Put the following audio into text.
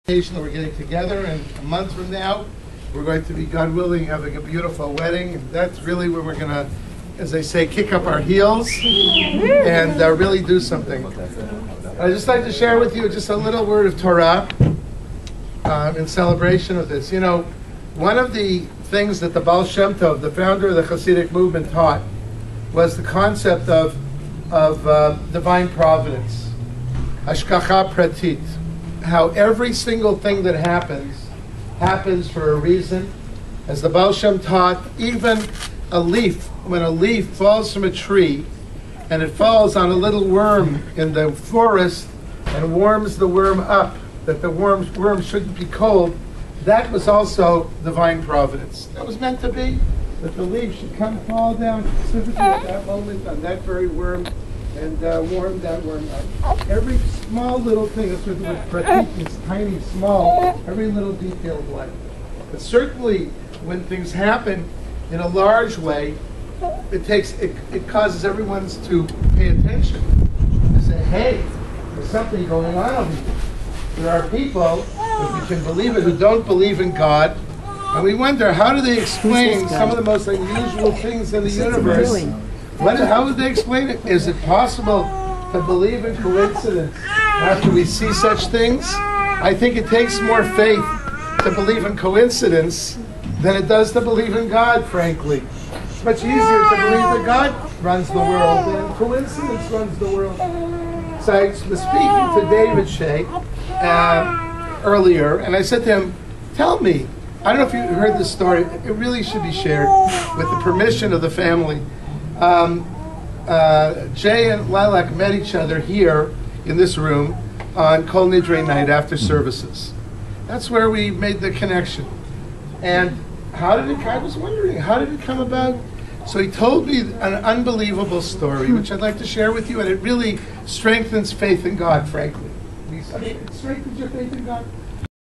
That we're getting together, and a month from now we're going to be, God willing, having a beautiful wedding, and that's really where we're going to, as they say, kick up our heels and really do something. I'd just like to share with you just a little word of Torah in celebration of this. You know, one of the things that the Baal Shem Tov, the founder of the Hasidic movement, taught was the concept of divine providence, hashgacha pratit. How every single thing that happens for a reason. As the Baal Shem taught, even a leaf, when a leaf falls from a tree and it falls on a little worm in the forest and warms the worm up, that the worm shouldn't be cold, that was also divine providence. That was meant to be, that the leaf should fall down specifically at that moment on that very worm and warm that worm up. Every small little thing, that's what the word pratit is, tiny, small, every little detail of life. But certainly when things happen in a large way, it causes everyone to pay attention and say, hey, there's something going on over here. There are people, if you can believe it, who don't believe in God, and we wonder, how do they explain some of the most unusual things in the universe? How would they explain it? Is it possible to believe in coincidence after we see such things? I think it takes more faith to believe in coincidence than it does to believe in God, frankly. It's much easier to believe that God runs the world than coincidence runs the world. So I was speaking to David Shea earlier, and I said to him, tell me, I don't know if you heard this story, it really should be shared with the permission of the family. Jay and Lilac met each other here in this room on Kol Nidre night after services. That's where we made the connection. And I was wondering, how did it come about? So he told me an unbelievable story, which I'd like to share with you, and it really strengthens faith in God, frankly. It strengthens your faith in God.